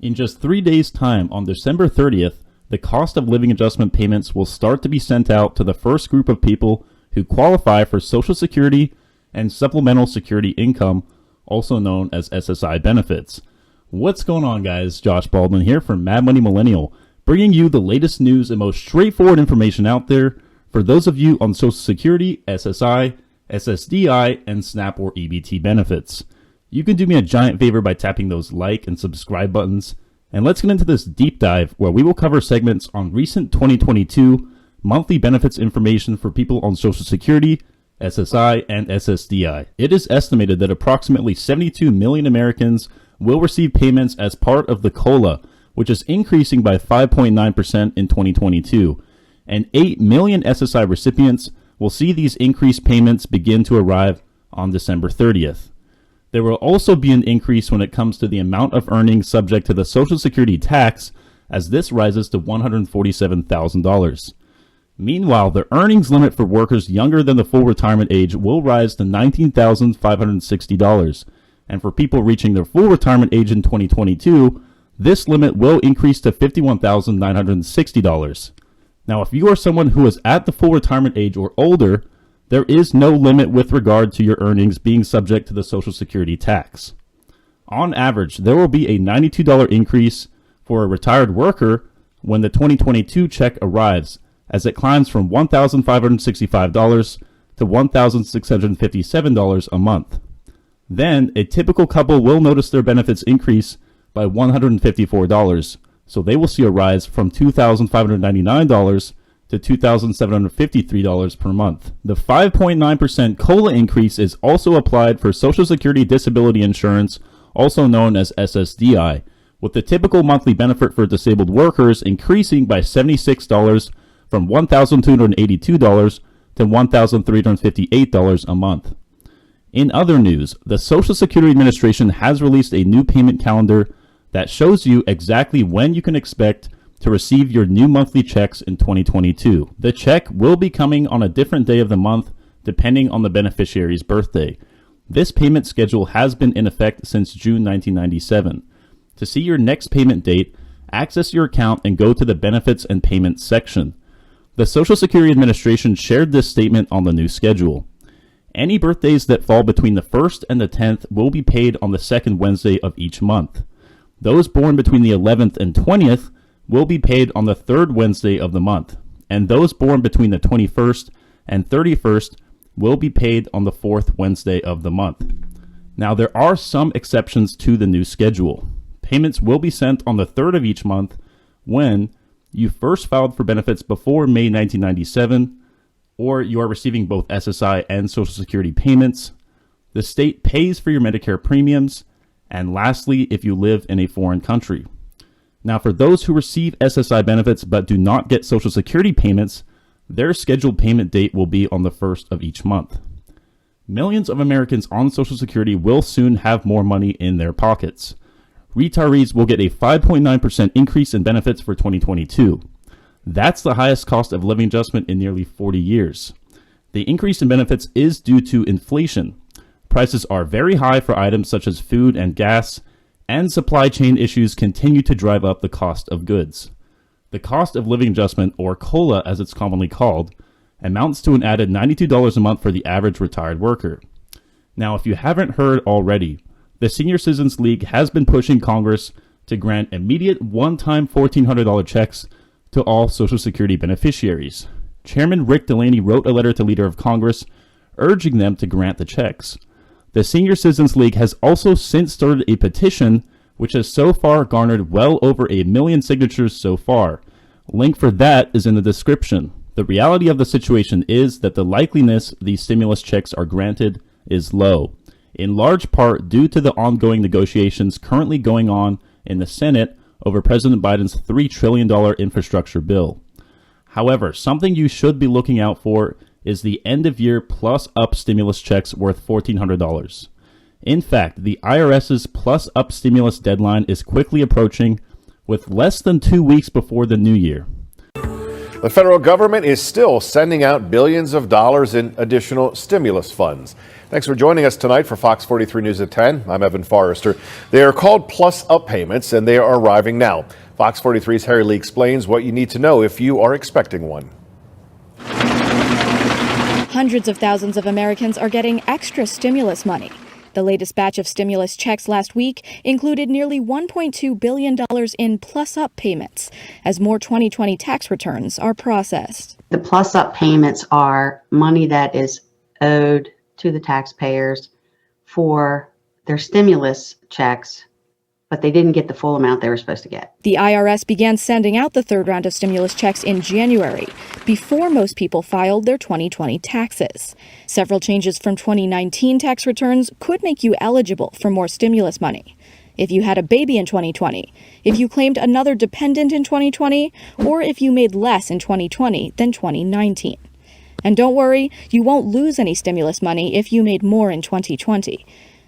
In just 3 days' time, on December 30th, the cost of living adjustment payments will start to be sent out to the first group of people who qualify for Social Security and Supplemental Security Income, also known as SSI benefits. What's going on, guys? Josh Baldwin here from Mad Money Millennial, bringing you the latest news and most straightforward information out there for those of you on Social Security, SSI, SSDI, and SNAP or EBT benefits. You can do me a giant favor by tapping those like and subscribe buttons. And let's get into this deep dive where we will cover segments on recent 2022 monthly benefits information for people on Social Security, SSI, and SSDI. It is estimated that approximately 72 million Americans will receive payments as part of the COLA, which is increasing by 5.9% in 2022. And 8 million SSI recipients will see these increased payments begin to arrive on December 30th. There will also be an increase when it comes to the amount of earnings subject to the Social Security tax, as this rises to $147,000. Meanwhile, the earnings limit for workers younger than the full retirement age will rise to $19,560. And for people reaching their full retirement age in 2022, this limit will increase to $51,960. Now, if you are someone who is at the full retirement age or older, there is no limit with regard to your earnings being subject to the Social Security tax. On average, there will be a $92 increase for a retired worker when the 2022 check arrives, as it climbs from $1,565 to $1,657 a month. Then, a typical couple will notice their benefits increase by $154, so they will see a rise from $2,599 to $2,753 per month. The 5.9% COLA increase is also applied for Social Security Disability Insurance, also known as SSDI, with the typical monthly benefit for disabled workers increasing by $76 from $1,282 to $1,358 a month. In other news, the Social Security Administration has released a new payment calendar that shows you exactly when you can expect to receive your new monthly checks in 2022. The check will be coming on a different day of the month depending on the beneficiary's birthday. This payment schedule has been in effect since June 1997. To see your next payment date, access your account and go to the Benefits and Payments section. The Social Security Administration shared this statement on the new schedule. Any birthdays that fall between the 1st and the 10th will be paid on the second Wednesday of each month. Those born between the 11th and 20th will be paid on the third Wednesday of the month, and those born between the 21st and 31st will be paid on the fourth Wednesday of the month. Now, there are some exceptions to the new schedule. Payments will be sent on the third of each month when you first filed for benefits before May 1997, or you are receiving both SSI and Social Security payments, the state pays for your Medicare premiums, and lastly, if you live in a foreign country. Now, for those who receive SSI benefits but do not get Social Security payments, their scheduled payment date will be on the first of each month. Millions of Americans on Social Security will soon have more money in their pockets. Retirees will get a 5.9% increase in benefits for 2022. That's the highest cost of living adjustment in nearly 40 years. The increase in benefits is due to inflation. Prices are very high for items such as food and gas, and supply chain issues continue to drive up the cost of goods. The cost of living adjustment, or COLA as it's commonly called, amounts to an added $92 a month for the average retired worker. Now, if you haven't heard already, the Senior Citizens League has been pushing Congress to grant immediate one-time $1,400 checks to all Social Security beneficiaries. Chairman Rick Delaney wrote a letter to Leader of Congress urging them to grant the checks. The Senior Citizens League has also since started a petition which has so far garnered well over 1 million signatures so far. Link for that is in the description. The reality of the situation is that the likeliness these stimulus checks are granted is low, in large part due to the ongoing negotiations currently going on in the Senate over President Biden's $3 trillion infrastructure bill. However, something you should be looking out for is the end-of-year plus-up stimulus checks worth $1,400. In fact, the IRS's plus-up stimulus deadline is quickly approaching, with less than 2 weeks before the new year. The federal government is still sending out billions of dollars in additional stimulus funds. Thanks for joining us tonight for Fox 43 News at 10. I'm Evan Forrester. They are called Plus Up payments, and they are arriving now. Fox 43's Harry Lee explains what you need to know if you are expecting one. Hundreds of thousands of Americans are getting extra stimulus money. The latest batch of stimulus checks last week included nearly $1.2 billion in plus-up payments as more 2020 tax returns are processed. The plus-up payments are money that is owed to the taxpayers for their stimulus checks, but they didn't get the full amount they were supposed to get. The IRS began sending out the third round of stimulus checks in January, before most people filed their 2020 taxes. Several changes from 2019 tax returns could make you eligible for more stimulus money. If you had a baby in 2020, if you claimed another dependent in 2020, or if you made less in 2020 than 2019. And don't worry, you won't lose any stimulus money if you made more in 2020.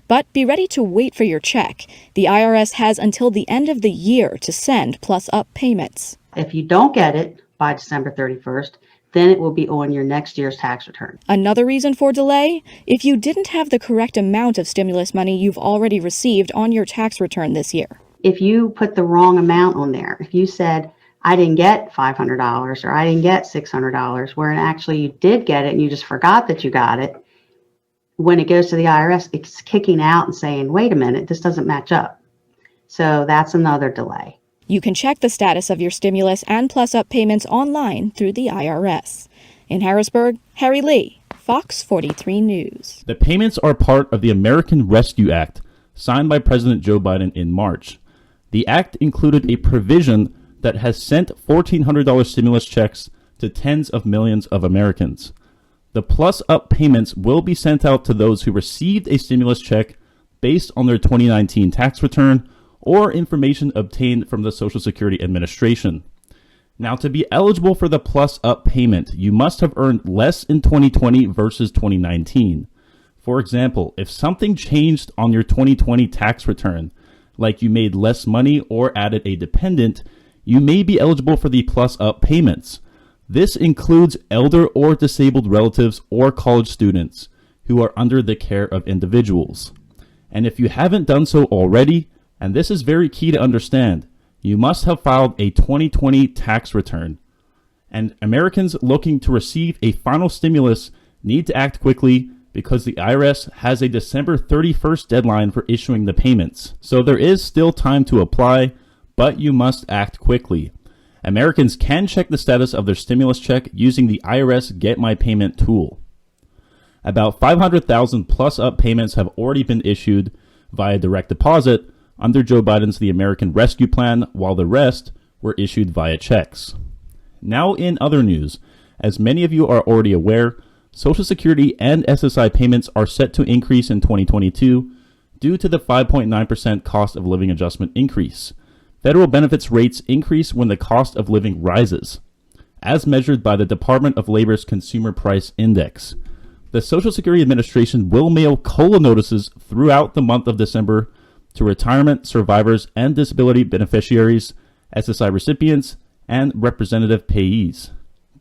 But be ready to wait for your check. The IRS has until the end of the year to send plus-up payments. If you don't get it by December 31st, then it will be on your next year's tax return. Another reason for delay? If you didn't have the correct amount of stimulus money you've already received on your tax return this year. If you put the wrong amount on there, if you said, I didn't get $500 or I didn't get $600, where actually you did get it and you just forgot that you got it, when it goes to the IRS, it's kicking out and saying, wait a minute, this doesn't match up. So that's another delay. You can check the status of your stimulus and plus-up payments online through the IRS. In Harrisburg, Harry Lee, Fox 43 News. The payments are part of the American Rescue Act, signed by President Joe Biden in March. The act included a provision that has sent $1,400 stimulus checks to tens of millions of Americans. The plus-up payments will be sent out to those who received a stimulus check based on their 2019 tax return or information obtained from the Social Security Administration. Now, to be eligible for the plus-up payment, you must have earned less in 2020 versus 2019. For example, if something changed on your 2020 tax return, like you made less money or added a dependent, you may be eligible for the plus-up payments. This includes elder or disabled relatives or college students who are under the care of individuals. And if you haven't done so already, and this is very key to understand, you must have filed a 2020 tax return. And Americans looking to receive a final stimulus need to act quickly because the IRS has a December 31st deadline for issuing the payments. So there is still time to apply, but you must act quickly. Americans can check the status of their stimulus check using the IRS Get My Payment tool. About 500,000 plus-up payments have already been issued via direct deposit under Joe Biden's The American Rescue Plan, while the rest were issued via checks. Now in other news, as many of you are already aware, Social Security and SSI payments are set to increase in 2022 due to the 5.9% cost of living adjustment increase. Federal benefits rates increase when the cost of living rises, as measured by the Department of Labor's Consumer Price Index. The Social Security Administration will mail COLA notices throughout the month of December to retirement, survivors, and disability beneficiaries, SSI recipients, and representative payees.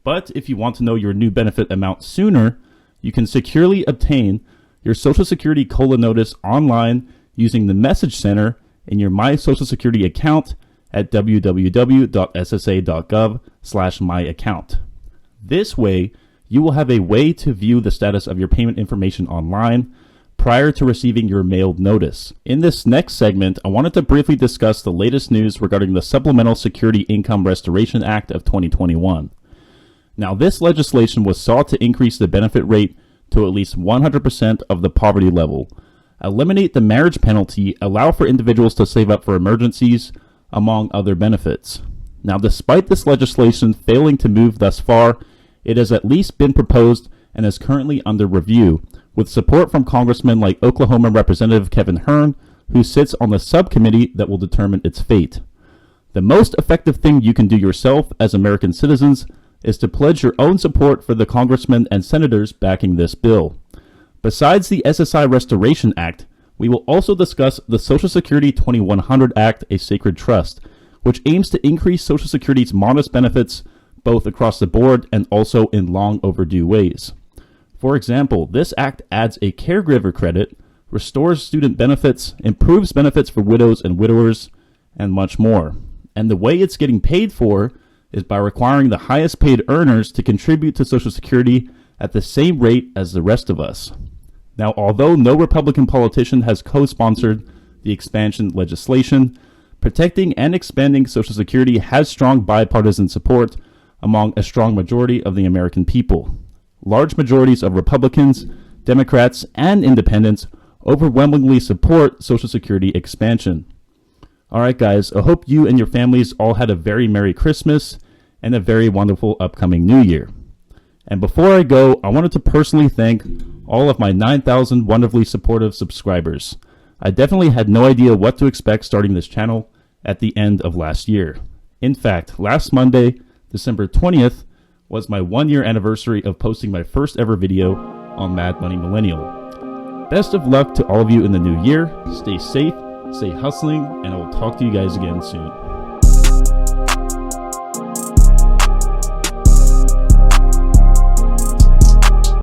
But if you want to know your new benefit amount sooner, you can securely obtain your Social Security COLA notice online using the Message Center in your My Social Security account at www.ssa.gov/myaccount. This way, you will have a way to view the status of your payment information online prior to receiving your mailed notice. In this next segment, I wanted to briefly discuss the latest news regarding the Supplemental Security Income Restoration Act of 2021. Now, this legislation was sought to increase the benefit rate to at least 100% of the poverty level, eliminate the marriage penalty, allow for individuals to save up for emergencies, among other benefits. Now, despite this legislation failing to move thus far, it has at least been proposed and is currently under review, with support from congressmen like Oklahoma Representative Kevin Hern, who sits on the subcommittee that will determine its fate. The most effective thing you can do yourself as American citizens is to pledge your own support for the congressmen and senators backing this bill. Besides the SSI Restoration Act, we will also discuss the Social Security 2100 Act, a sacred trust, which aims to increase Social Security's modest benefits both across the board and also in long overdue ways. For example, this act adds a caregiver credit, restores student benefits, improves benefits for widows and widowers, and much more. And the way it's getting paid for is by requiring the highest paid earners to contribute to Social Security at the same rate as the rest of us. Now, although no Republican politician has co-sponsored the expansion legislation, protecting and expanding Social Security has strong bipartisan support among a strong majority of the American people. Large majorities of Republicans, Democrats, and Independents overwhelmingly support Social Security expansion. All right, guys, I hope you and your families all had a very Merry Christmas and a very wonderful upcoming New Year. And before I go, I wanted to personally thank all of my 9,000 wonderfully supportive subscribers. I definitely had no idea what to expect starting this channel at the end of last year. In fact, last Monday, December 20th, was my 1-year anniversary of posting my first ever video on Mad Money Millennial. Best of luck to all of you in the new year. Stay safe, stay hustling, and I will talk to you guys again soon.